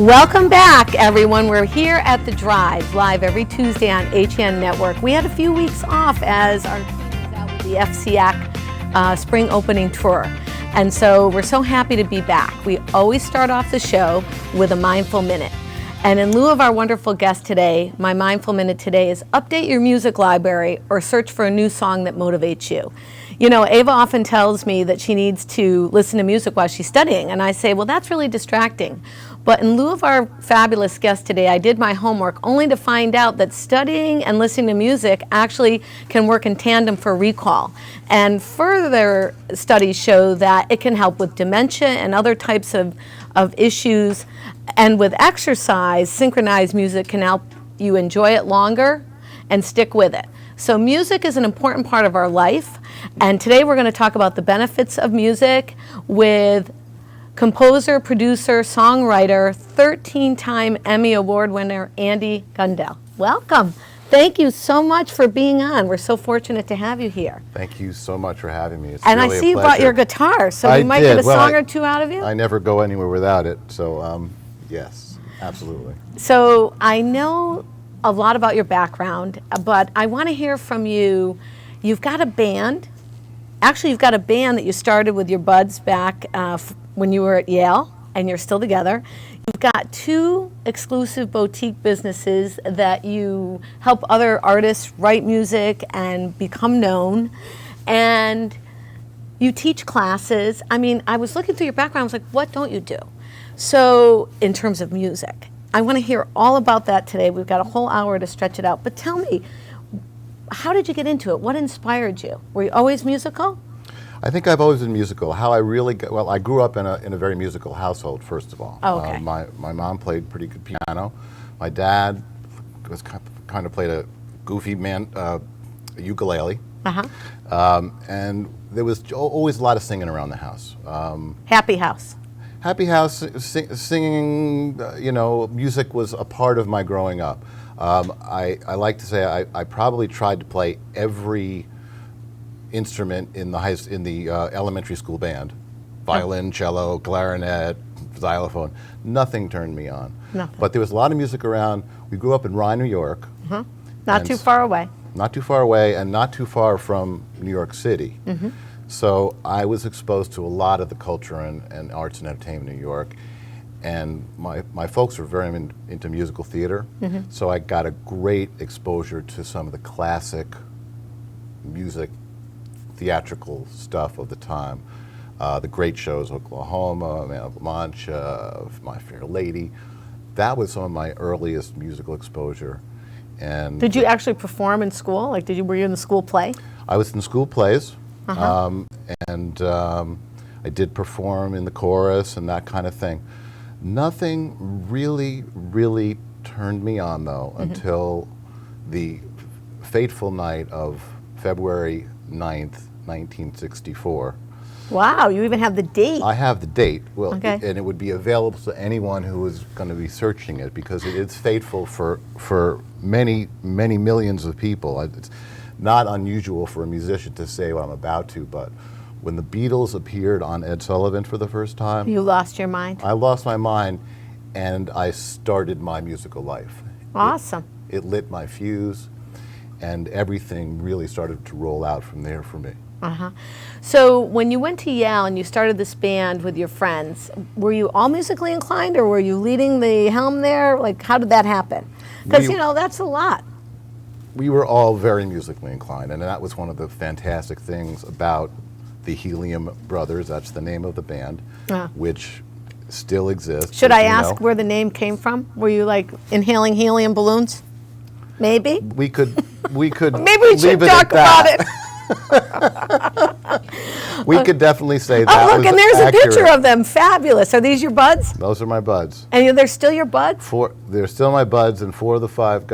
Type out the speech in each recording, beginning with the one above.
Welcome back, everyone. We're here at The Drive, live every Tuesday on HN Network. We had a few weeks off as our team was out with the FCAC spring opening tour. And so we're so happy to be back. We always start off the show with a Mindful Minute. And in lieu of our wonderful guest today, my Mindful Minute today is update your music library or search for a new song that motivates you. You know, Ava often tells me that she needs to listen to music while she's studying, and I say, well, that's really distracting. But in lieu of our fabulous guest today, I did my homework only to find out that studying and listening to music actually can work in tandem for recall. And further studies show that it can help with dementia and other types of issues. And with exercise, synchronized music can help you enjoy it longer and stick with it. So music is an important part of our life. And today we're going to talk about the benefits of music with composer, producer, songwriter, 13-time Emmy Award winner, Andy Gundell. Welcome. Thank you so much for being on. We're so fortunate to have you here. Thank you so much for having me. It's and really I see you brought your guitar, so we might get a song or two out of you. I never go anywhere without it, so yes, absolutely. So I know a lot about your background, but I want to hear from you. You've got a band. Actually, you've got a band that you started with your buds back when you were at Yale, and you're still together. You've got two exclusive boutique businesses that you help other artists write music and become known, and you teach classes. I mean, I was looking through your background, I was like, what don't you do? So, in terms of music, I want to hear all about that today. We've got a whole hour to stretch it out, but tell me, how did you get into it? What inspired you? Were you always musical? I think I've always been musical. How I really got, well, I grew up in a very musical household, first of all. Oh, okay. My mom played pretty good piano. My dad was kind of played a goofy ukulele. Uh-huh. And there was always a lot of singing around the house. Happy house. Happy house, singing, music was a part of my growing up. I like to say I probably tried to play every instrument in the elementary school band: violin, cello, clarinet, xylophone. Nothing turned me on. Nothing. But there was a lot of music around. We grew up in Rye, New York. Uh-huh. Not too far away. Not too far away, and not too far from New York City. Mm-hmm. So I was exposed to a lot of the culture and arts and entertainment in New York. And my folks were very into musical theater, mm-hmm. so I got a great exposure to some of the classic music, theatrical stuff of the time. The great shows, Oklahoma, Man of La Mancha, My Fair Lady. That was some of my earliest musical exposure. And did you actually perform in school? Like, were you in the school play? I was in school plays, uh-huh. and I did perform in the chorus and that kind of thing. Nothing really, really turned me on, though, mm-hmm. until the fateful night of February 9th, 1964. Wow, you even have the date. I have the date. Well, okay. And it would be available to anyone who is going to be searching it, because it is fateful for many, many millions of people. It's not unusual for a musician to say what I'm about to, but when the Beatles appeared on Ed Sullivan for the first time, you lost your mind? I lost my mind, and I started my musical life. Awesome. It lit my fuse, and everything really started to roll out from there for me. Uh-huh. So when you went to Yale and you started this band with your friends, were you all musically inclined, or were you leading the helm there? Like, how did that happen? Because, that's a lot. We were all very musically inclined, and that was one of the fantastic things about the Helium Brothers. That's the name of the band, which still exists. Should I ask where the name came from? Were you like inhaling helium balloons? Maybe? We could maybe we should talk about it. We could definitely say that. Oh, look, and there's a picture of them. Fabulous. Are these your buds? Those are my buds. And they're still your buds? They're still my buds, and 4 of the 5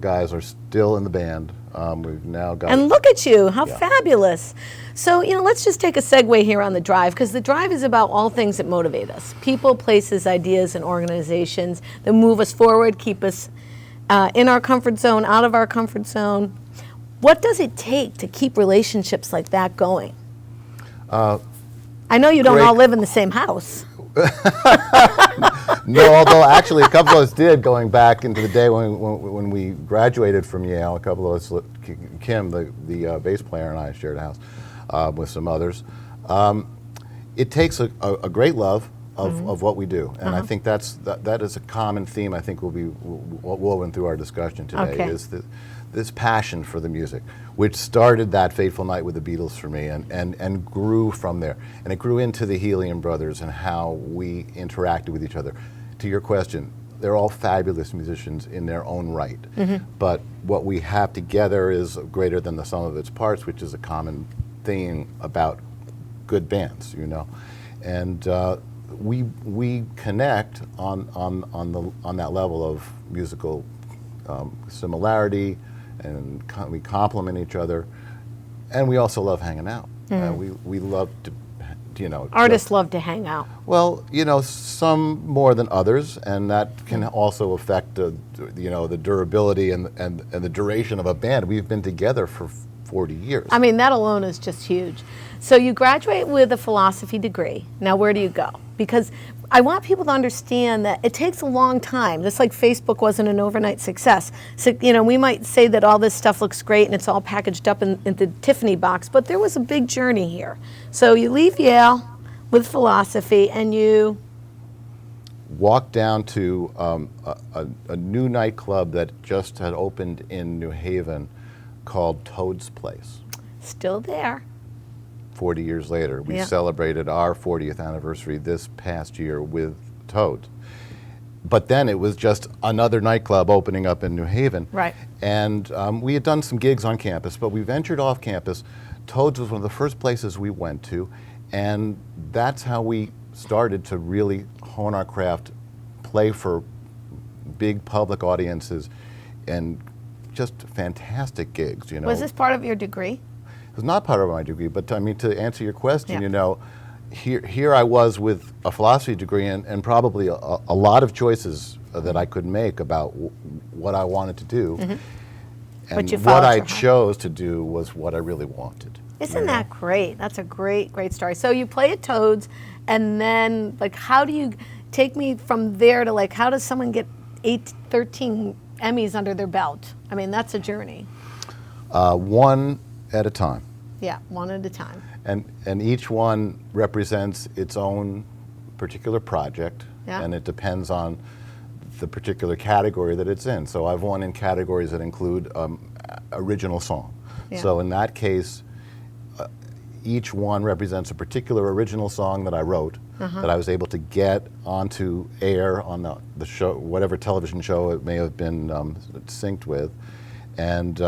guys are still in the band. We've now got. And look at you, how fabulous. So, let's just take a segue here on The Drive, because The Drive is about all things that motivate us. People, places, ideas, and organizations that move us forward, keep us in our comfort zone, out of our comfort zone. What does it take to keep relationships like that going? I know you don't all live in the same house. No, although actually a couple of us did, going back into the day when we graduated from Yale. A couple of us, Kim, the bass player, and I shared a house with some others. It takes a great love of what we do, and I think that is a common theme. I think will be woven through our discussion today. Is this passion for the music, which started that fateful night with the Beatles for me, and grew from there, and it grew into the Helium Brothers and how we interacted with each other. To your question, they're all fabulous musicians in their own right, but what we have together is greater than the sum of its parts, which is a common theme about good bands, you know, and we connect on that level of musical similarity, and we complement each other, and we also love hanging out. We love to, you know. Artists love to hang out. Well, you know, some more than others, and that can also affect you know, the durability and the duration of a band. We've been together for 40 years. I mean, that alone is just huge. So you graduate with a philosophy degree. Now, where do you go? Because I want people to understand that it takes a long time. Just like Facebook wasn't an overnight success. So, you know, we might say that all this stuff looks great and it's all packaged up in the Tiffany box, but there was a big journey here. So you leave Yale with philosophy and you walked down to a new nightclub that just had opened in New Haven called Toad's Place. Still there. 40 years later. We celebrated our 40th anniversary this past year with Toads. But then it was just another nightclub opening up in New Haven. Right. And we had done some gigs on campus, but we ventured off campus. Toads was one of the first places we went to, and that's how we started to really hone our craft, play for big public audiences, and just fantastic gigs, you know. Was this part of your degree? It was not part of my degree, but I mean, to answer your question, you know, here I was with a philosophy degree and probably a lot of choices that I could make about what I wanted to do. And what I chose to do was what I really wanted. Isn't that great? That's a great, great story. So you play at Toads, and then, like, how do you take me from there to, like, how does someone get 13 Emmys under their belt? I mean, that's a journey. One at a time. Yeah, one at a time. And each one represents its own particular project, and it depends on the particular category that it's in. So I've won in categories that include original song. So in that case, each one represents a particular original song that I wrote, that I was able to get onto air on the show, whatever television show it may have been synced with, and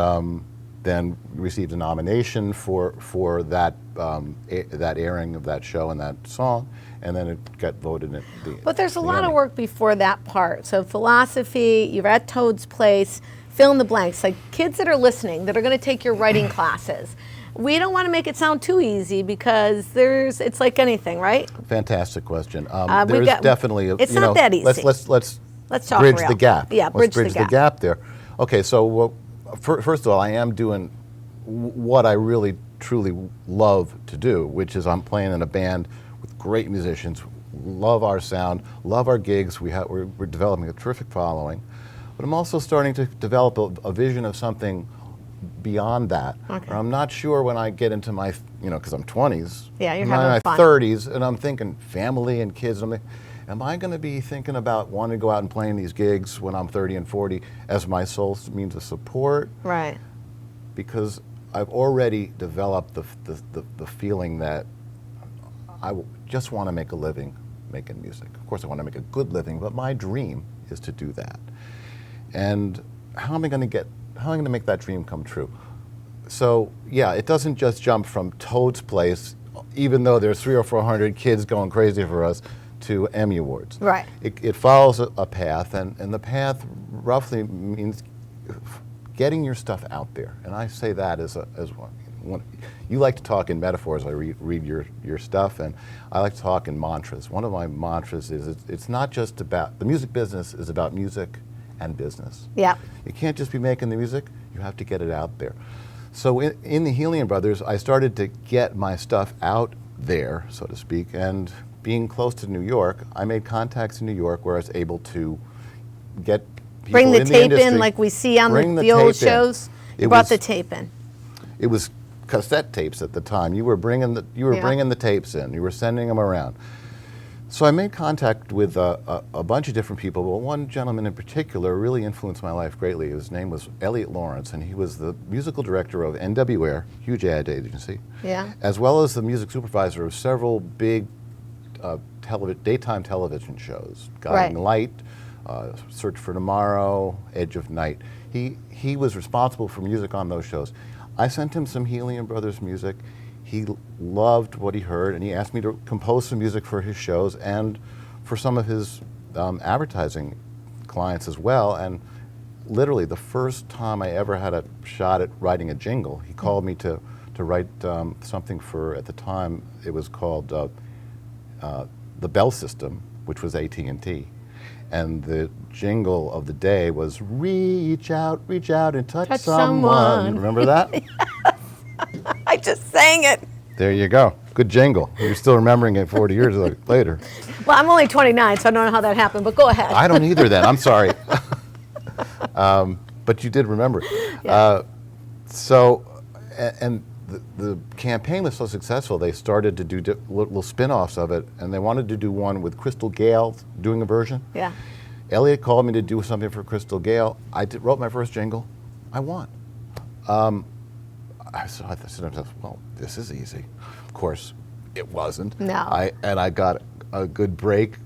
then received a nomination for that that airing of that show and that song, and then it got voted in. But there's a lot of work before that part. So philosophy, you're at Toad's Place, fill in the blanks. Like kids that are listening, that are going to take your writing classes. We don't want to make it sound too easy because it's like anything, right? Fantastic question. There's definitely it's not that easy. Let's talk bridge the gap. Yeah, bridge the gap there. Okay, so first of all, I am doing what I really truly love to do, which is I'm playing in a band with great musicians, love our sound, love our gigs. We're developing a terrific following, but I'm also starting to develop a vision of something beyond that. Okay. I'm not sure when I get into my, because I'm 20s. Yeah, you're having my fun. 30s, and I'm thinking family and kids. And am I going to be thinking about wanting to go out and playing these gigs when I'm 30 and 40 as my sole means of support? Right. Because I've already developed the feeling that I just want to make a living making music. Of course, I want to make a good living, but my dream is to do that. And how am I going to make that dream come true? So yeah, it doesn't just jump from Toad's Place, even though there's 300 or 400 kids going crazy for us, to Emmy Awards. Right. It follows a path, and the path roughly means getting your stuff out there. And I say that as one. You like to talk in metaphors. I read your stuff, and I like to talk in mantras. One of my mantras is it's not just about, the music business is about music and business. Yeah. You can't just be making the music, you have to get it out there. So in the Helium Brothers, I started to get my stuff out there, so to speak, and being close to New York, I made contacts in New York where I was able to get people Bring the in tape industry, in like we see on bring the old tape in. shows. It You brought was- the tape in. It was cassette tapes at the time. You were bringing the Yeah. bringing the tapes in. You were sending them around. So I made contact with a bunch of different people, but one gentleman in particular really influenced my life greatly. His name was Elliot Lawrence, and he was the musical director of NWA, huge ad agency, Yeah. as well as the music supervisor of several big daytime television shows, Guiding Right. Light, Search for Tomorrow, Edge of Night. He was responsible for music on those shows. I sent him some Helium Brothers music. He loved what he heard, and he asked me to compose some music for his shows and for some of his advertising clients as well. And literally, the first time I ever had a shot at writing a jingle, he called me to write something for, at the time, it was called the Bell System, which was AT&T. And the jingle of the day was reach out and touch someone. Remember that? I just sang it. There you go. Good jingle. You're still remembering it 40 years later. Well, I'm only 29, so I don't know how that happened, but go ahead. I don't either then. I'm sorry. But you did remember it. Yeah. And the campaign was so successful, they started to do little spin-offs of it, and they wanted to do one with Crystal Gayle doing a version. Yeah. Elliot called me to do something for Crystal Gayle. I wrote my first jingle. I won. I said to myself, well, this is easy. Of course, it wasn't. No. I got a good break,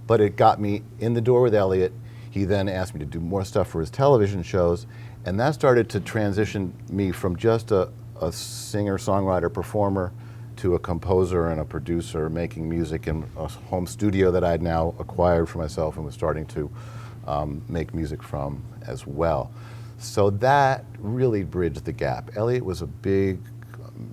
but it got me in the door with Elliot. He then asked me to do more stuff for his television shows, and that started to transition me from just a singer, songwriter, performer to a composer and a producer making music in a home studio that I'd now acquired for myself and was starting to make music from as well. So that really bridged the gap. Elliot was a big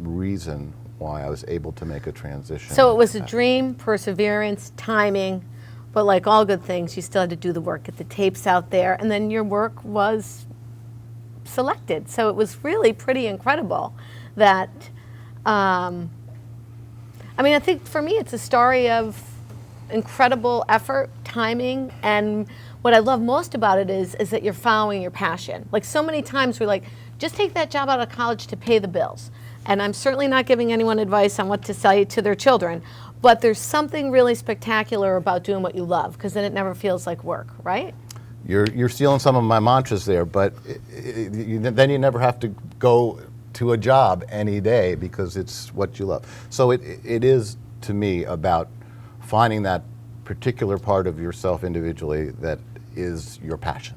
reason why I was able to make a transition. So it was a dream, perseverance, timing, but like all good things, you still had to do the work, get the tapes out there, and then your work was selected. So it was really pretty incredible that, I think for me it's a story of incredible effort, timing, and what I love most about it is that you're following your passion. Like so many times we're like, just take that job out of college to pay the bills. And I'm certainly not giving anyone advice on what to say to their children, but there's something really spectacular about doing what you love, because then it never feels like work, right? You're stealing some of my mantras there, but then you never have to go to a job any day because it's what you love. So it is, to me, about finding that particular part of yourself individually that is your passion,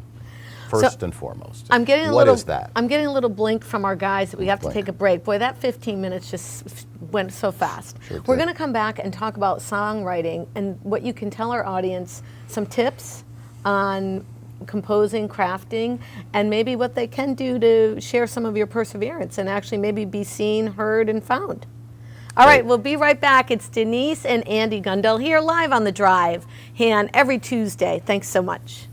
first and foremost. I'm getting What is that? I'm getting a little blink from our guys that we have to Blink. take a break. Boy, that 15 minutes just went so fast. Sure We're did. going to come back and talk about songwriting and what you can tell our audience, some tips on composing, crafting, and maybe what they can do to share some of your perseverance and actually maybe be seen, heard, and found. All right, we'll be right back. It's Denise and Andy Gundell here live on The Drive, and every Tuesday. Thanks so much.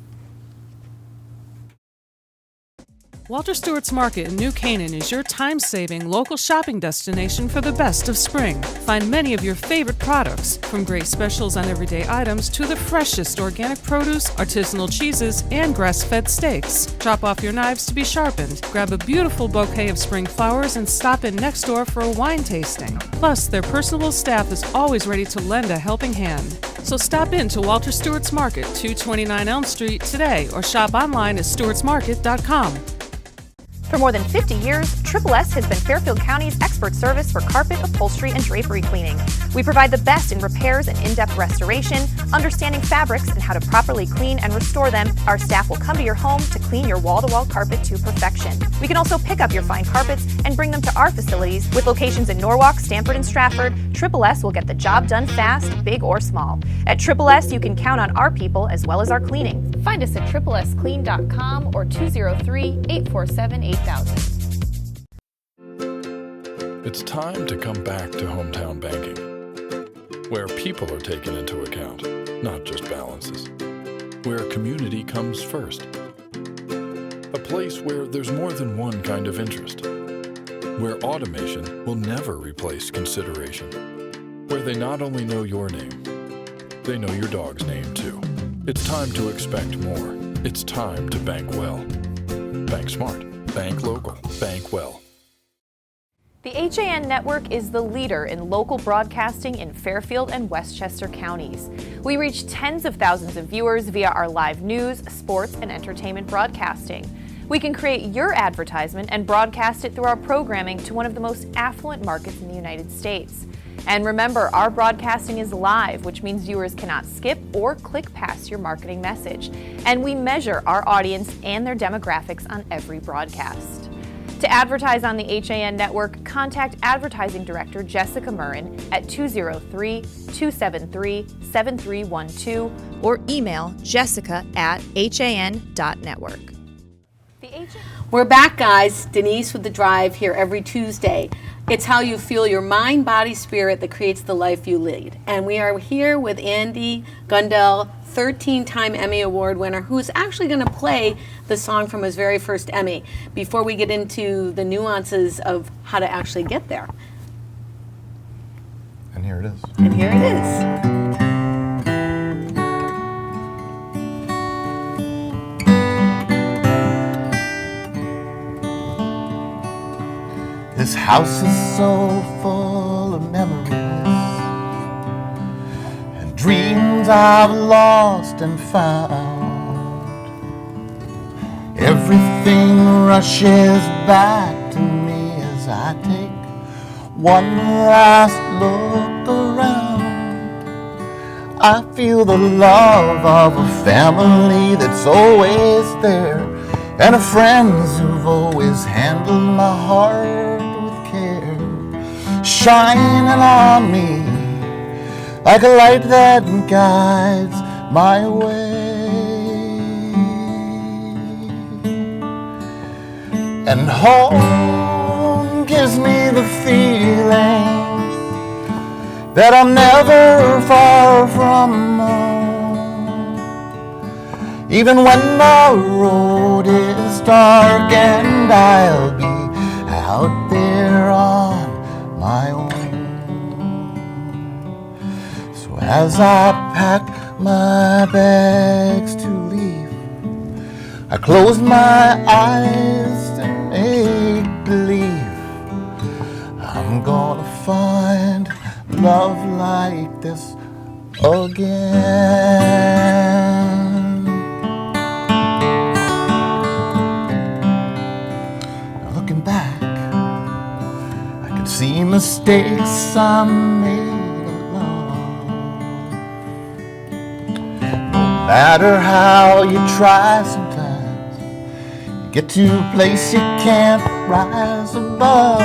Walter Stewart's Market in New Canaan is your time-saving local shopping destination for the best of spring. Find many of your favorite products, from great specials on everyday items to the freshest organic produce, artisanal cheeses, and grass-fed steaks. Drop off your knives to be sharpened, grab a beautiful bouquet of spring flowers, and stop in next door for a wine tasting. Plus, their personable staff is always ready to lend a helping hand. So stop in to Walter Stewart's Market, 229 Elm Street today, or shop online at stewartsmarket.com. For more than 50 years, Triple S has been Fairfield County's expert service for carpet, upholstery, and drapery cleaning. We provide the best in repairs and in-depth restoration, understanding fabrics and how to properly clean and restore them. Our staff will come to your home to clean your wall-to-wall carpet to perfection. We can also pick up your fine carpets and bring them to our facilities. With locations in Norwalk, Stamford, and Stratford, Triple S will get the job done fast, big or small. At Triple S, you can count on our people as well as our cleaning. Find us at triplesclean.com or 203-847-8000. It's time to come back to hometown banking, where people are taken into account, not just balances, where community comes first, a place where there's more than one kind of interest, where automation will never replace consideration, where they not only know your name, They know your dog's name too. It's time to expect more. It's time to bank well. Bank smart. Bank local. Bank well. The HAN Network is the leader in local broadcasting in Fairfield and Westchester counties. We reach tens of thousands of viewers via our live news, sports, and entertainment broadcasting. We can create your advertisement and broadcast it through our programming to one of the most affluent markets in the United States. And remember, our broadcasting is live, which means viewers cannot skip or click past your marketing message. And we measure our audience and their demographics on every broadcast. To advertise on the HAN Network, contact Advertising Director Jessica Murrin at 203-273-7312 or email jessica@han.network. We're back, guys. Denise with The Drive here every Tuesday. It's how you feel your mind, body, spirit that creates the life you lead. And we are here with Andy Gundell, 13-time Emmy Award winner, who's actually going to play the song from his very first Emmy before we get into the nuances of how to actually get there. And here it is. And here it is. This house is so full of memories and dreams I've lost and found. Everything rushes back to me as I take one last look around. I feel the love of a family that's always there, and of friends who've always handled my heart with care, shining on me like a light that guides my way. And home gives me the feeling that I'm never far from home, even when the road is dark and I'll be out there on my own. So as I pack my bags to leave, I close my eyes and make believe I'm gonna find love like this again. Now looking back, I can see mistakes I made alone. No matter how you try, sometimes you get to a place you can't rise above.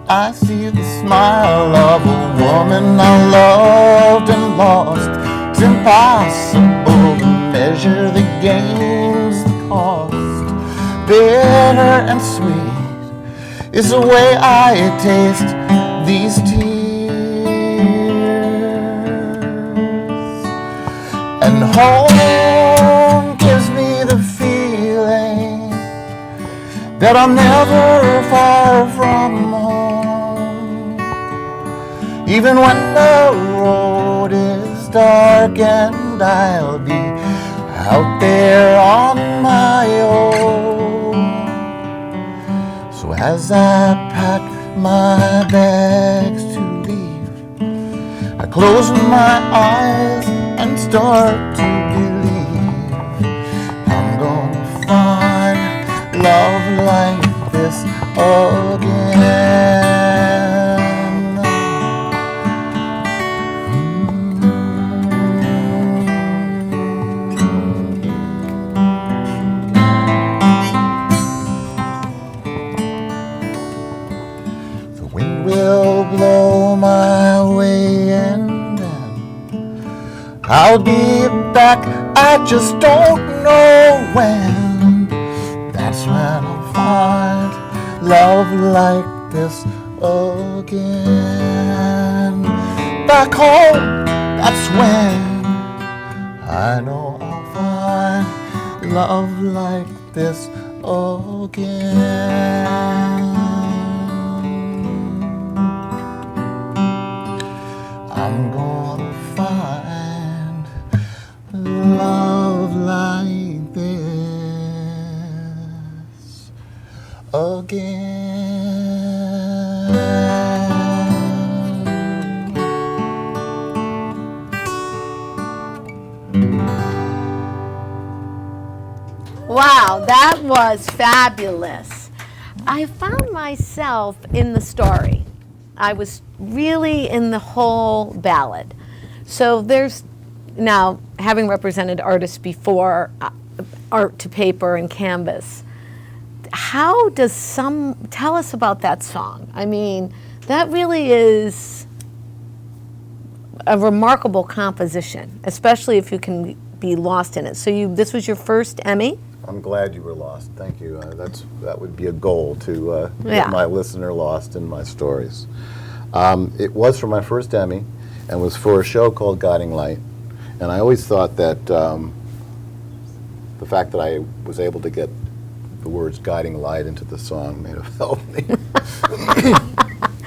I see the smile of a woman I loved and lost. It's impossible to measure the gains, the cost. Bitter and sweet is the way I taste these tears. And home gives me the feeling that I'm never far from home, even when the road is dark and I'll be out there on my own. So as I pack my bags to leave, I close my eyes and start to believe I'm gonna find love like this again. The wind will blow my way and then I'll be back, I just don't know when. That's when I'll find love like this again. Back home, that's when I know I'll find love like this again. I'm gonna find love like this again. Wow, that was fabulous. I found myself in the story. I was really in the whole ballad. So there's, now, having represented artists before, art to paper and canvas, how does tell us about that song? I mean, that really is a remarkable composition, especially if you can be lost in it. So this was your first Emmy? I'm glad you were lost. Thank you. That would be a goal to Yeah. get my listener lost in my stories. It was for my first Emmy and was for a show called Guiding Light. And I always thought that the fact that I was able to get the words guiding light into the song may have helped me.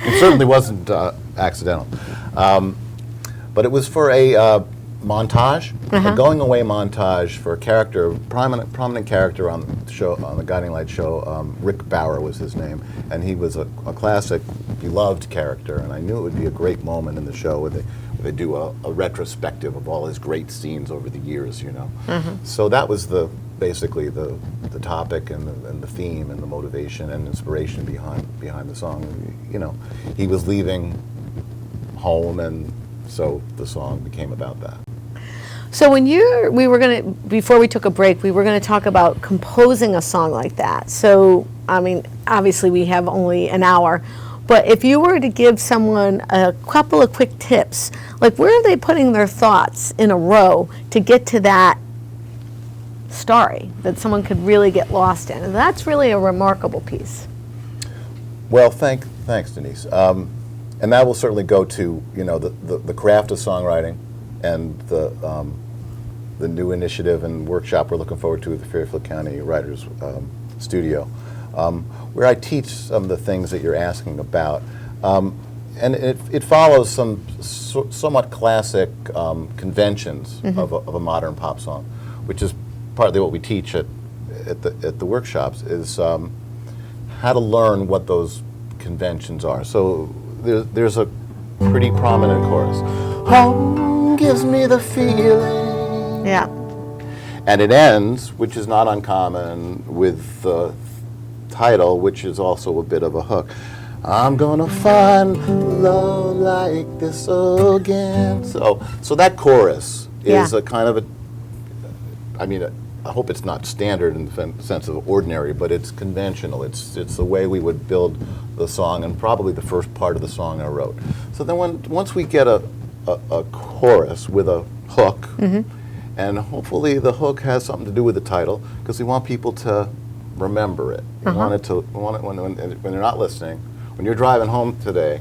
It certainly wasn't accidental. But it was for a montage, a going away montage for a character, prominent character on the show, on the Guiding Light show. Rick Bauer was his name, and he was a classic, beloved character. And I knew it would be a great moment in the show where they do a retrospective of all his great scenes over the years, you know. So that was basically the topic and the theme and the motivation and inspiration behind the song. You know, he was leaving home, and so the song became about that. So when before we took a break, we were going to talk about composing a song like that. So, I mean, obviously we have only an hour, but if you were to give someone a couple of quick tips, like where are they putting their thoughts in a row to get to that story that someone could really get lost in? And that's really a remarkable piece. Well, thanks, Denise. And that will certainly go to, you know, the craft of songwriting and the new initiative and workshop we're looking forward to at the Fairfield County Writers Studio, where I teach some of the things that you're asking about. And it follows some somewhat classic conventions of a modern pop song, which is partly what we teach at the workshops, is how to learn what those conventions are. So there's a pretty prominent chorus. Home gives me the feeling. Yeah. And it ends, which is not uncommon, with the title, which is also a bit of a hook. I'm gonna find love like this again. So that chorus is a kind of I mean, I hope it's not standard in the sense of ordinary, but it's conventional. It's the way we would build the song, and probably the first part of the song I wrote. So then once we get a chorus with a hook, and hopefully the hook has something to do with the title, because we want people to remember it. We want it to, when they're not listening, when you're driving home today,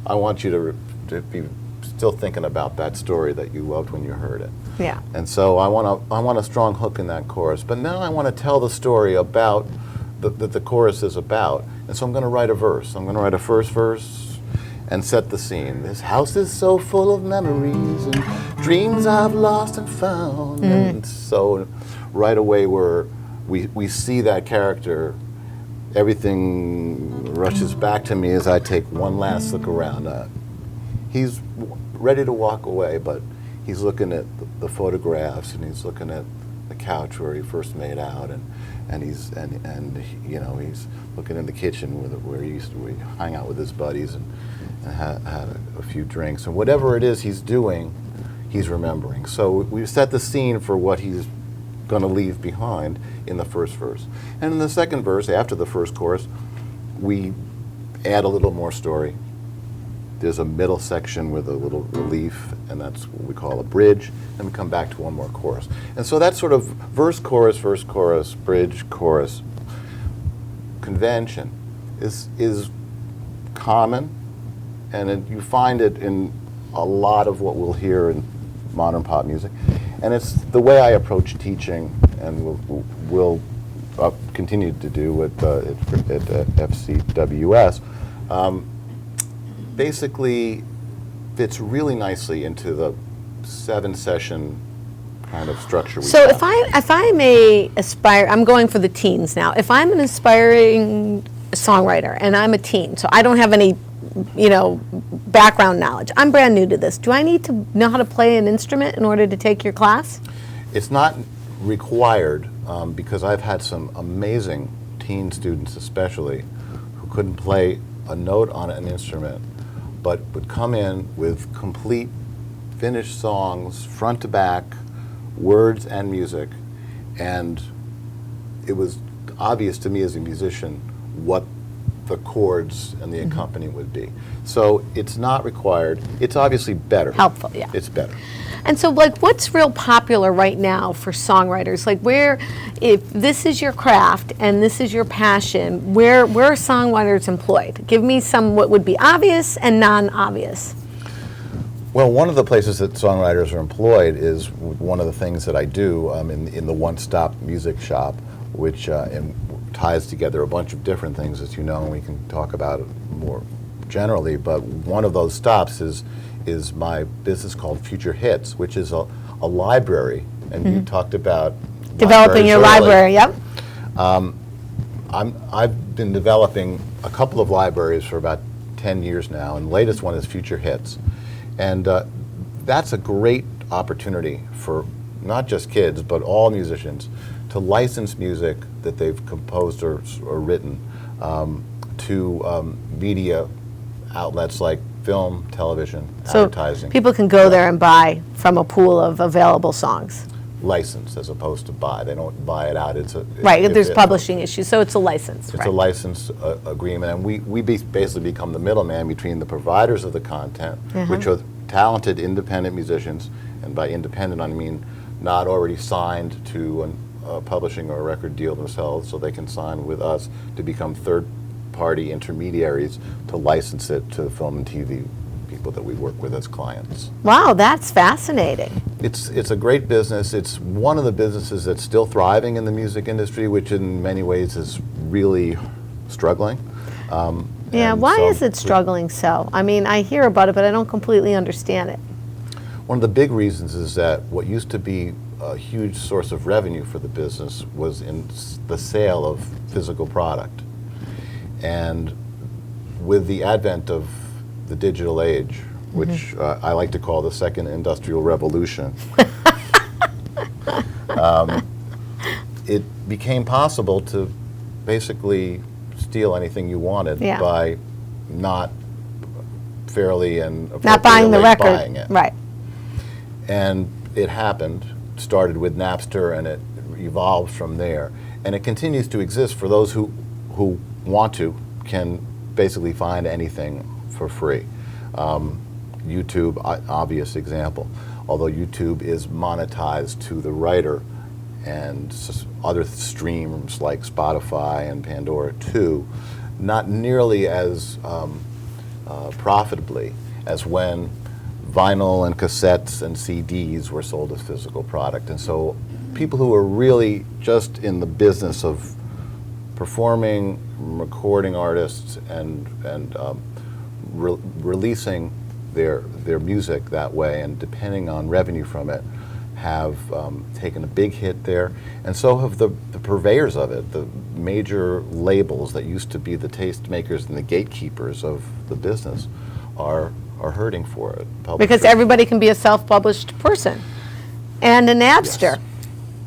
I want you to be still thinking about that story that you loved when you heard it. Yeah. And so I want a strong hook in that chorus. But now I want to tell the story about that the chorus is about. And so I'm going to write a verse. I'm going to write a first verse and set the scene. This house is so full of memories and dreams I've lost and found. And so right away we see that character. Everything rushes back to me as I take one last look around. He's ready to walk away, but he's looking at the photographs, and he's looking at the couch where he first made out, and he's you know, he's looking in the kitchen where he used to hang out with his buddies and had a few drinks, and whatever it is he's doing, he's remembering. So we set the scene for what he's going to leave behind in the first verse, and in the second verse, after the first chorus, we add a little more story. There's a middle section with a little relief, and that's what we call a bridge, and we come back to one more chorus. And so that sort of verse, chorus, bridge, chorus convention is common, and you find it in a lot of what we'll hear in modern pop music. And it's the way I approach teaching, and will continue to do at FCWS. Basically fits really nicely into the 7-session kind of structure we So have. if I'm going for the teens now. If I'm an aspiring songwriter and I'm a teen, so I don't have any, background knowledge. I'm brand new to this. Do I need to know how to play an instrument in order to take your class? It's not required because I've had some amazing teen students especially who couldn't play a note on an instrument but would come in with complete finished songs, front to back, words and music, and it was obvious to me as a musician what the chords and the accompaniment would be. So it's not required. It's obviously better. Helpful, yeah. It's better. And so, what's real popular right now for songwriters? If this is your craft and this is your passion, where are songwriters employed? Give me some what would be obvious and non-obvious. Well, one of the places that songwriters are employed is one of the things that I do in the one-stop music shop, which ties together a bunch of different things, as you know, and we can talk about it more generally. But one of those stops is my business called Future Hits, which is a library, and you talked about Developing your library, yep. I've been developing a couple of libraries for about 10 years now, and the latest one is Future Hits. And that's a great opportunity for not just kids, but all musicians to license music that they've composed or written to media outlets like film, television, advertising. People can go there and buy from a pool of available songs. Licensed as opposed to buy. They don't buy it out. There's publishing issues, so it's a license. It's a license agreement, and we basically become the middleman between the providers of the content, which are talented independent musicians, and by independent I mean not already signed to a publishing or a record deal themselves, so they can sign with us to become third-party intermediaries to license it to film and TV people that we work with as clients. Wow, that's fascinating. It's a great business. It's one of the businesses that's still thriving in the music industry, which in many ways is really struggling. Why is it struggling so? I mean, I hear about it, but I don't completely understand it. One of the big reasons is that what used to be a huge source of revenue for the business was in the sale of physical product. And with the advent of the digital age, which I like to call the second industrial revolution, it became possible to basically steal anything you wanted by not fairly and not buying the record, buying it. Right? And it happened. Started with Napster, and it evolved from there. And it continues to exist for those who want to, can basically find anything for free. YouTube, obvious example. Although YouTube is monetized to the writer, and other streams like Spotify and Pandora too, not nearly as profitably as when vinyl and cassettes and CDs were sold as physical product. And so people who are really just in the business of performing, recording artists, and releasing their music that way and depending on revenue from it have taken a big hit there, and so have the purveyors of it. The major labels that used to be the tastemakers and the gatekeepers of the business are hurting for it. Because everybody can be a self-published person and a Napster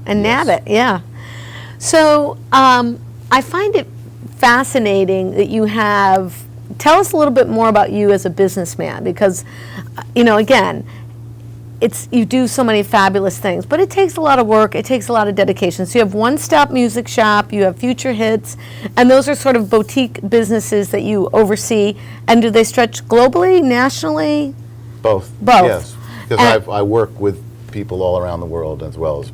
and nab it, yeah. So I find it fascinating that you have. Tell us a little bit more about you as a businessman, because, again, you do so many fabulous things, but it takes a lot of work, it takes a lot of dedication. So you have One Stop Music Shop, you have Future Hits, and those are sort of boutique businesses that you oversee. And do they stretch globally, nationally? Both. Yes, because I work with people all around the world as well as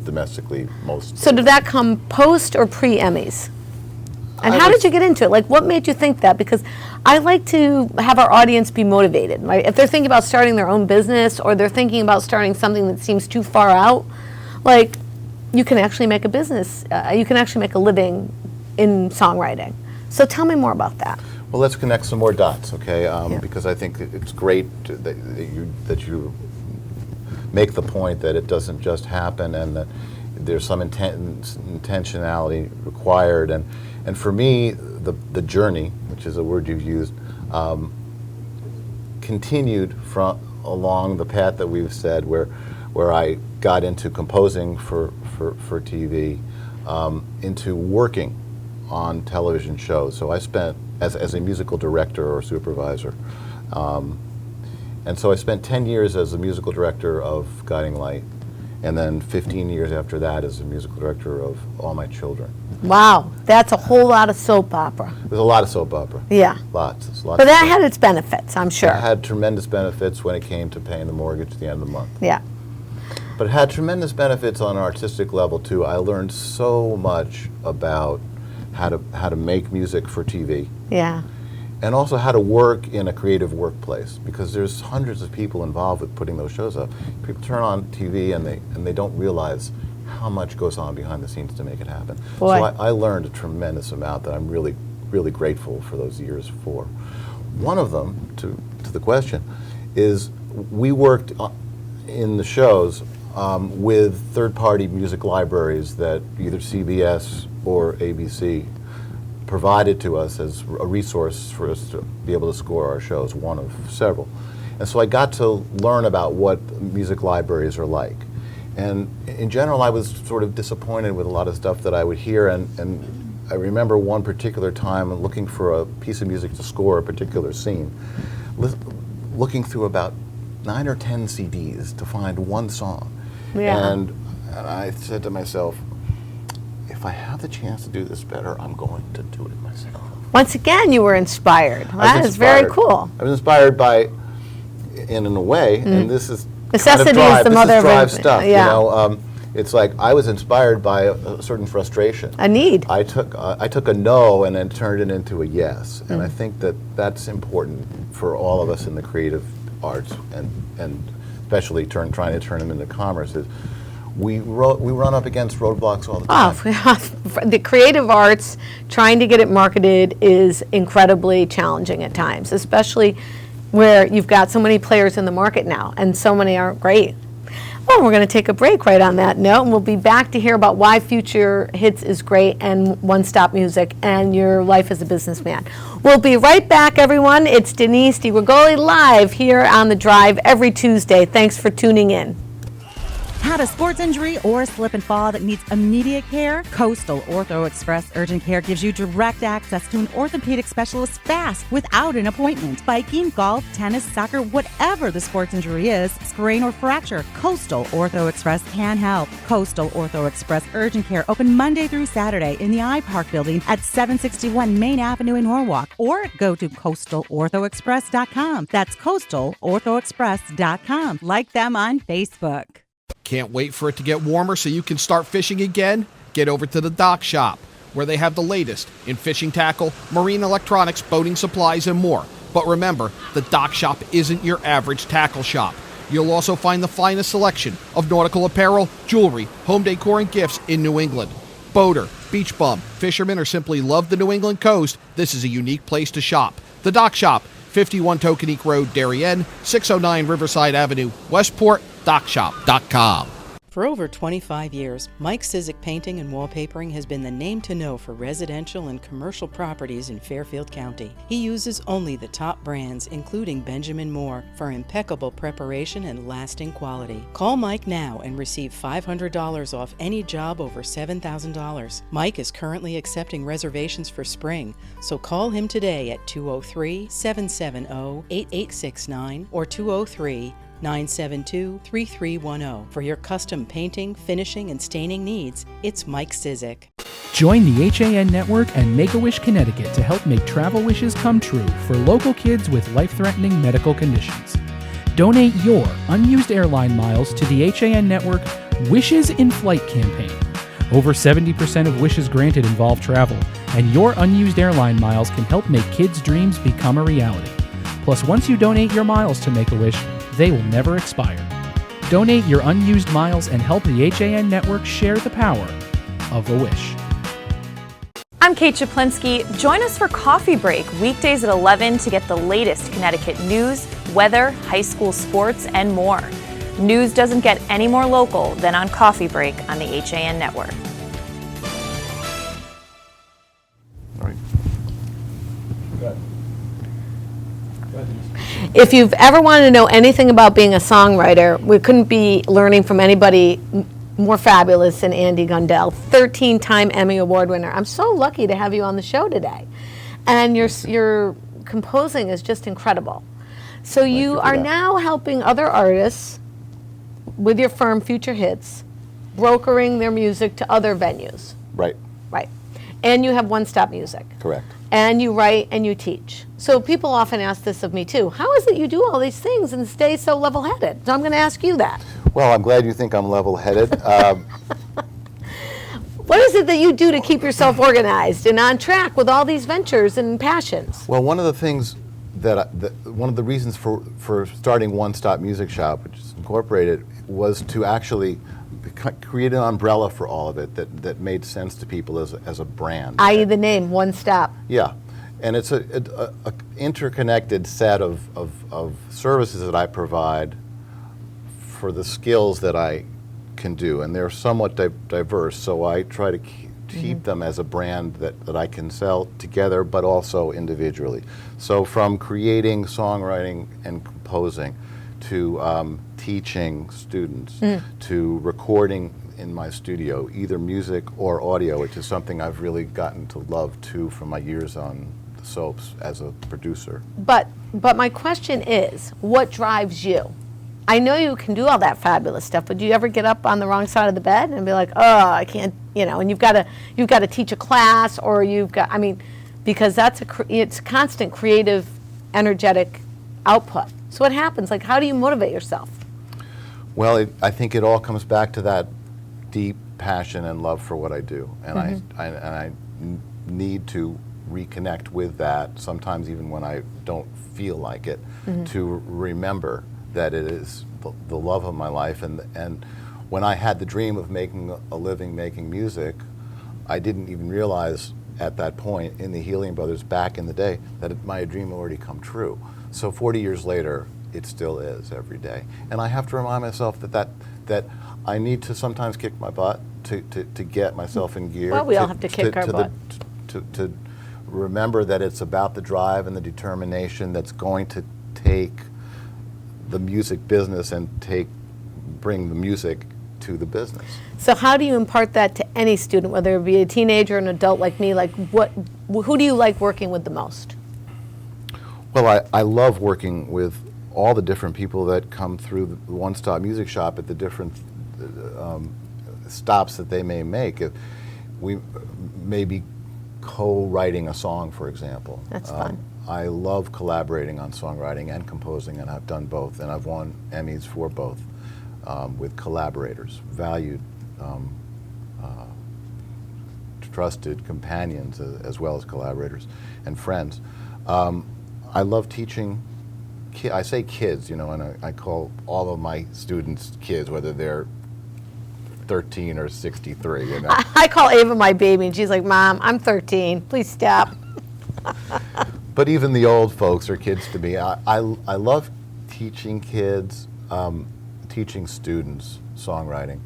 domestically most. So did that come post or pre-Emmys? And how did you get into it? Like, what made you think that? Because I like to have our audience be motivated. Right? If they're thinking about starting their own business, or they're thinking about starting something that seems too far out, like, you can actually make a business. You can actually make a living in songwriting. So tell me more about that. Well, let's connect some more dots, okay? Because I think it's great that you make the point that it doesn't just happen and that there's some intentionality required. And for me, the journey, which is a word you've used, continued along the path that we've said, where I got into composing for TV, into working on television shows. So I spent, as a musical director or supervisor, and so I spent 10 years as a musical director of Guiding Light, and then 15 years after that as a musical director of All My Children. Wow, that's a whole lot of soap opera. There's a lot of soap opera. Yeah. Lots. But that had its benefits, I'm sure. It had tremendous benefits when it came to paying the mortgage at the end of the month. Yeah. But it had tremendous benefits on an artistic level too. I learned so much about how to make music for TV. Yeah. And also how to work in a creative workplace, because there's hundreds of people involved with putting those shows up. People turn on TV and they don't realize how much goes on behind the scenes to make it happen. Boy. So I learned a tremendous amount that I'm really, really grateful for those years for. One of them, to the question, is we worked in the shows with third-party music libraries that either CBS or ABC provided to us as a resource for us to be able to score our shows, one of several. And so I got to learn about what music libraries are like. And in general, I was sort of disappointed with a lot of stuff that I would hear, and I remember one particular time looking for a piece of music to score a particular scene, looking through about 9 or 10 CDs to find one song. Yeah. And I said to myself, if I have the chance to do this better, I'm going to do it myself. Once again, you were inspired. That is very cool. I was inspired by, in a way, and this is necessity kind of is the mother of drive everything. stuff. Yeah. You know, it's like I was inspired by a certain frustration. A need. I took a no and then turned it into a yes, and I think that that's important for all of us in the creative arts, and especially trying to turn them into commerce. Is we run up against roadblocks all the time. The creative arts, trying to get it marketed is incredibly challenging at times, especially where you've got so many players in the market now, and so many aren't great. Well, we're going to take a break right on that note, and we'll be back to hear about why Future Hits is great and One Stop Music and your life as a businessman. We'll be right back, everyone. It's Denise DiGrigoli live here on The Drive every Tuesday. Thanks for tuning in. Had a sports injury or slip and fall that needs immediate care? Coastal Ortho Express Urgent Care gives you direct access to an orthopedic specialist fast without an appointment. Biking, golf, tennis, soccer, whatever the sports injury is, sprain or fracture, Coastal Ortho Express can help. Coastal Ortho Express Urgent Care open Monday through Saturday in the iPark building at 761 Main Avenue in Norwalk, or go to coastalorthoexpress.com. That's coastalorthoexpress.com. Like them on Facebook. Can't wait for it to get warmer so you can start fishing again? Get over to the Dock Shop, where they have the latest in fishing tackle, marine electronics, boating supplies, and more. But remember, the Dock Shop isn't your average tackle shop. You'll also find the finest selection of nautical apparel, jewelry, home decor, and gifts in New England. Boater, beach bum, fisherman, or simply love the New England coast, this is a unique place to shop. The Dock Shop, 51 Tokenique Road, Darien, 609 Riverside Avenue, Westport, dockshop.com. For over 25 years, Mike Cizik Painting and Wallpapering has been the name to know for residential and commercial properties in Fairfield County. He uses only the top brands, including Benjamin Moore, for impeccable preparation and lasting quality. Call Mike now and receive $500 off any job over $7,000. Mike is currently accepting reservations for spring, so call him today at 203-770-8869 or 203-972-3310. For your custom painting, finishing, and staining needs, it's Mike Cizik. Join the HAN Network and Make-A-Wish Connecticut to help make travel wishes come true for local kids with life-threatening medical conditions. Donate your unused airline miles to the HAN Network Wishes in Flight campaign. Over 70% of wishes granted involve travel, and your unused airline miles can help make kids' dreams become a reality. Plus, once you donate your miles to Make-A-Wish, they will never expire. Donate your unused miles and help the HAN Network share the power of a wish. I'm Kate Chaplinsky. Join us for Coffee Break, weekdays at 11 to get the latest Connecticut news, weather, high school sports, and more. News doesn't get any more local than on Coffee Break on the HAN Network. All right. If you've ever wanted to know anything about being a songwriter, we couldn't be learning from anybody more fabulous than Andy Gundell, 13-time Emmy Award winner. I'm so lucky to have you on the show today. And your composing is just incredible. So you are now helping other artists with your firm Future Hits, brokering their music to other venues. Right. Right. And you have One Stop Music. Correct. And you write and you teach. So people often ask this of me too. How is it you do all these things and stay so level-headed? So I'm going to ask you that. Well, I'm glad you think I'm level-headed. What is it that you do to keep yourself organized and on track with all these ventures and passions? Well, one of the things one of the reasons for starting One Stop Music Shop, which is incorporated, was to actually create an umbrella for all of it that made sense to people as a brand. I.e. the name, One Stop. Yeah, and it's a interconnected set of services that I provide for the skills that I can do, and they're somewhat diverse, so I try to keep them as a brand that I can sell together, but also individually. So from creating, songwriting, and composing, to teaching students, to recording in my studio, either music or audio, which is something I've really gotten to love too from my years on the soaps as a producer. But my question is, what drives you? I know you can do all that fabulous stuff, but do you ever get up on the wrong side of the bed and be like, oh, I can't, and you've got to teach a class, or because it's constant creative, energetic output. So what happens? Like, how do you motivate yourself? Well, I think it all comes back to that deep passion and love for what I do, and I need to reconnect with that sometimes, even when I don't feel like it, to remember that it is the love of my life. And when I had the dream of making a living making music, I didn't even realize at that point in the Helium Brothers back in the day that my dream had already come true. So 40 years later, it still is every day. And I have to remind myself that I need to sometimes kick my butt to get myself in gear. Well, we all have to kick our butt. To remember that it's about the drive and the determination that's going to take the music business and bring the music to the business. So how do you impart that to any student, whether it be a teenager or an adult like me? Like, who do you like working with the most? Well, I love working with all the different people that come through the One Stop Music Shop at the different stops that they may make. If we may be co-writing a song, for example. That's fun. I love collaborating on songwriting and composing, and I've done both, and I've won Emmys for both with collaborators, valued, trusted companions, as well as collaborators and friends. I love teaching. I say kids, and I call all of my students kids, whether they're 13 or 63. I call Ava my baby, and she's like, "Mom, I'm 13. Please stop." But even the old folks are kids to me. I love teaching kids, teaching students songwriting.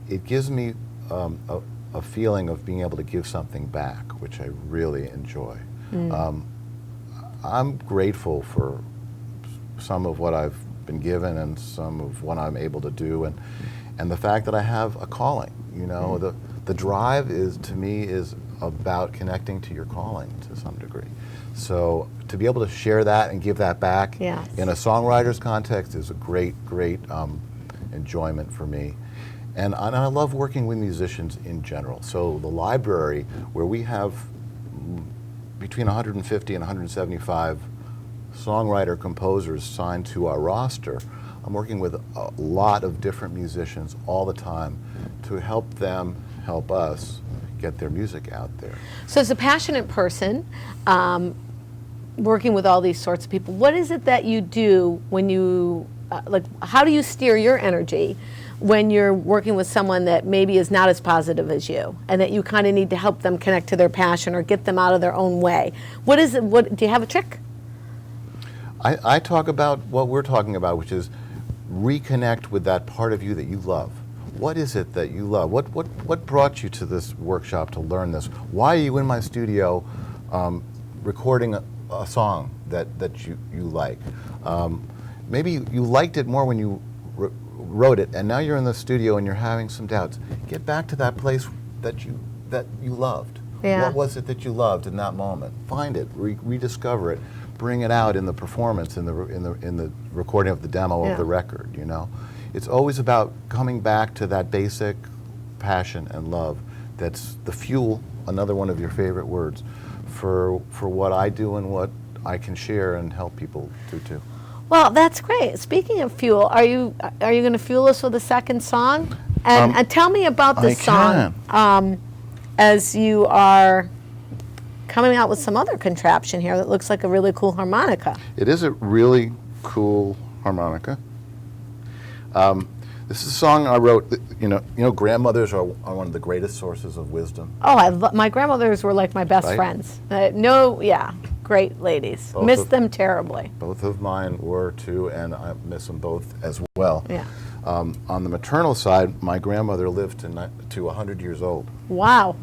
It gives me a feeling of being able to give something back, which I really enjoy. I'm grateful for some of what I've been given and some of what I'm able to do, and the fact that I have a calling. The drive to me is about connecting to your calling to some degree. So to be able to share that and give that back in a songwriter's context is a great enjoyment for me. And I love working with musicians in general. So the library, where we have between 150 and 175 songwriter composers signed to our roster, I'm working with a lot of different musicians all the time to help them help us get their music out there. So as a passionate person, working with all these sorts of people, what is it that you do when you, how do you steer your energy when you're working with someone that maybe is not as positive as you, and that you kind of need to help them connect to their passion or get them out of their own way? What is it? Do you have a trick? I talk about what we're talking about, which is reconnect with that part of you that you love. What is it that you love? What brought you to this workshop to learn this? Why are you in my studio recording a song that you like? Maybe you liked it more when you wrote it, and now you're in the studio and you're having some doubts. Get back to that place that you loved. Yeah. What was it that you loved in that moment? Find it, rediscover it, bring it out in the performance, in the recording of the demo of the record. You know, it's always about coming back to that basic passion and love. That's the fuel. Another one of your favorite words for what I do and what I can share and help people do too. Well, that's great. Speaking of fuel, are you going to fuel us with a second song? And tell me about this song as you are coming out with some other contraption here that looks like a really cool harmonica. It is a really cool harmonica. This is a song I wrote. You know, grandmothers are one of the greatest sources of wisdom. Oh, my grandmothers were like my best Right? friends. Great ladies. Miss them terribly. Both of mine were too, and I miss them both as well. Yeah. On the maternal side, my grandmother lived to 100 years old. Wow.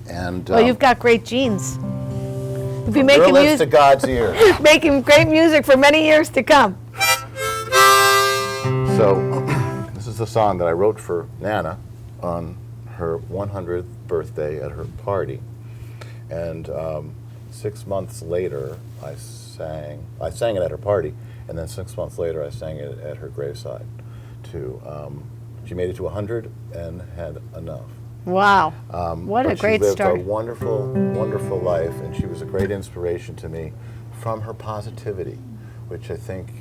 And Well, you've got great genes. You'll be making lips to God's ears. making great music for many years to come. So, this is a song that I wrote for Nana on her 100th birthday at her party, and 6 months later, I sang it at her party, and then 6 months later, I sang it at her graveside. She made it to 100 and had enough. Wow. What a But great she lived story. a wonderful, wonderful life, and she was a great inspiration to me from her positivity, which I think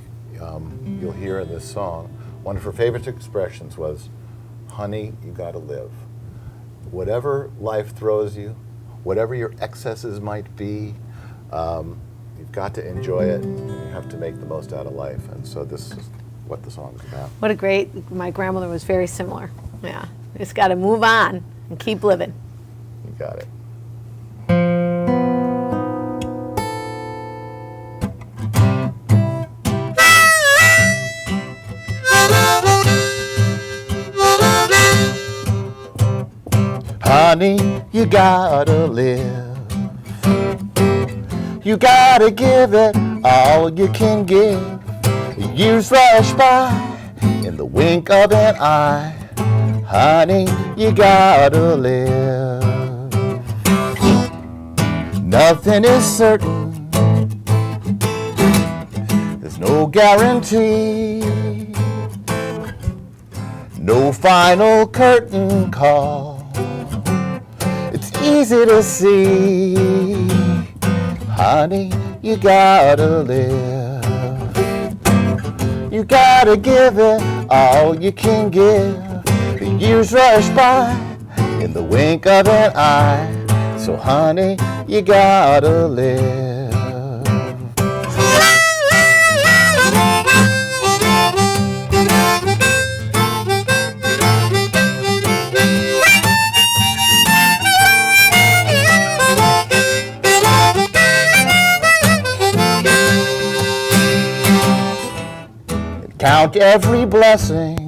you'll hear in this song. One of her favorite expressions was, "Honey, you gotta live. Whatever life throws you, whatever your excesses might be, you've got to enjoy it. You have to make the most out of life." And so this is what the song is about. My grandmother was very similar. Yeah. Just got to move on and keep living. You got it. Honey, you gotta live. You gotta give it all you can give. Years rush by in the wink of an eye. Honey, you gotta live. Nothing is certain. There's no guarantee. No final curtain call. It's easy to see. Honey, you gotta live. You gotta give it all you can give. The years rush by in the wink of an eye. So honey, you gotta live. Count every blessing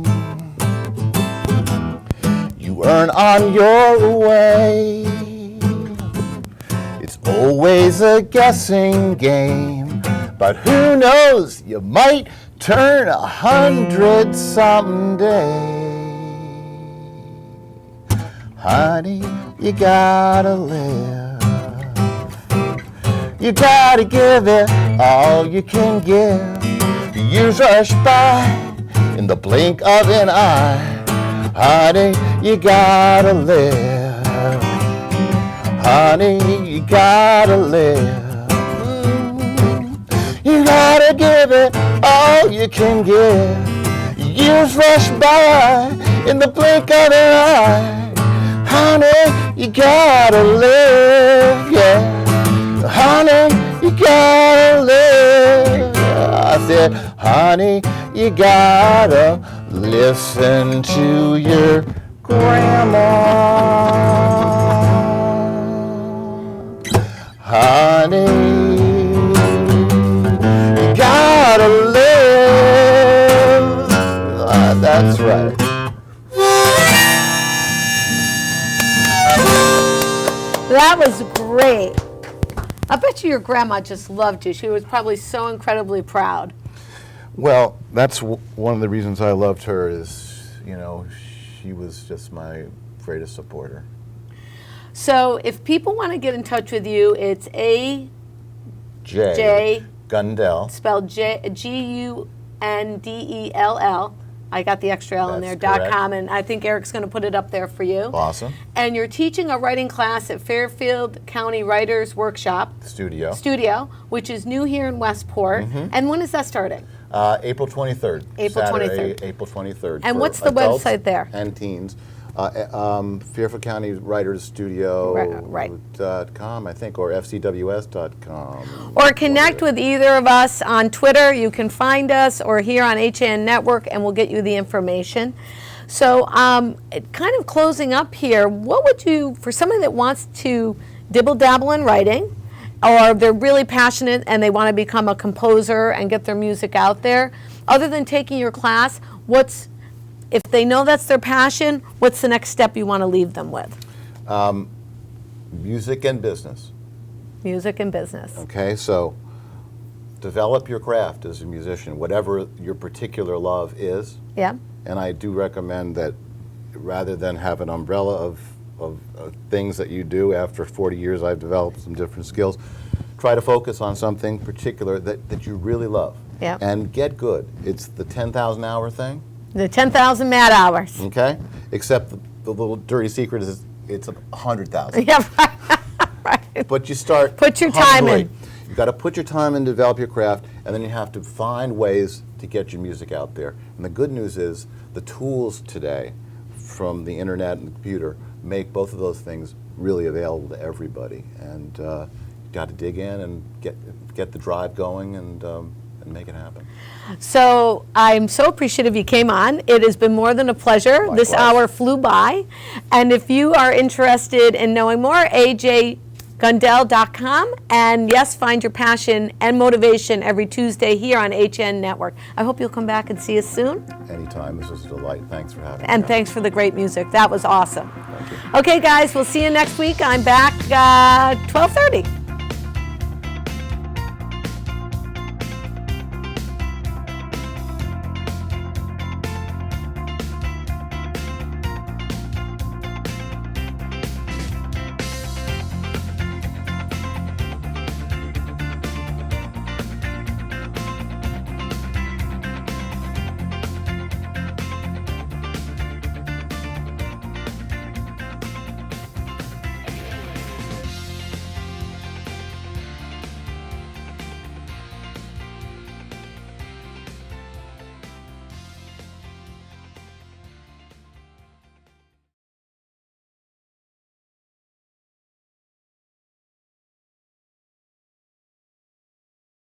you earn on your way. It's always a guessing game, but who knows, you might turn 100 someday. Honey, you gotta live. You gotta give it all you can give. The years rush by in the blink of an eye. Honey, you gotta live. Honey, you gotta live. You gotta give it all you can give. Years rush by in the blink of an eye. Honey, you gotta live, yeah. Honey, you gotta live. I said, honey, you gotta listen to your grandma. Honey, you gotta live. That was great. I bet you your grandma just loved you. She was probably so incredibly proud. Well, that's one of the reasons I loved her is, she was just my greatest supporter. So if people want to get in touch with you, it's J. Gundell. Spelled Gundell. I got the extra L in there, That's .com, and I think Eric's going to put it up there for you. Awesome. And you're teaching a writing class at Fairfield County Writers Workshop Studio, which is new here in Westport. And when is that starting? April 23rd. April Saturday, 23rd. April 23rd. And for what's the adults website there? And teens. Fairfield County Writers Studio.com, I think, or fcws.com. Or connect with either of us on Twitter. You can find us, or here on HAN Network, and we'll get you the information. So kind of closing up here, what would you, for someone that wants to dibble-dabble in writing, or they're really passionate and they want to become a composer and get their music out there, other than taking your class, if they know that's their passion, what's the next step you want to leave them with? Music and business. Music and business. Okay, so develop your craft as a musician, whatever your particular love is. Yeah. And I do recommend that rather than have an umbrella of things that you do, after 40 years I've developed some different skills, try to focus on something particular that you really love. Yeah. And get good. It's the 10,000 hour thing. The 10,000 mad hours. Okay? Except the little dirty secret is it's 100,000. Yeah, right. But you start. Put your time in. You've got to put your time in, develop your craft, and then you have to find ways to get your music out there. And the good news is the tools today from the internet and the computer make both of those things really available to everybody. And you've got to dig in and get the drive going and make it happen. So I'm so appreciative you came on. It has been more than a pleasure. Likewise. This hour flew by. And if you are interested in knowing more, ajgundell.com. And yes, find your passion and motivation every Tuesday here on HN Network. I hope you'll come back and see us soon. Anytime. This was a delight. Thanks for having me. And thanks for the great music. That was awesome. Thank you. Okay, guys, we'll see you next week. I'm back 12:30.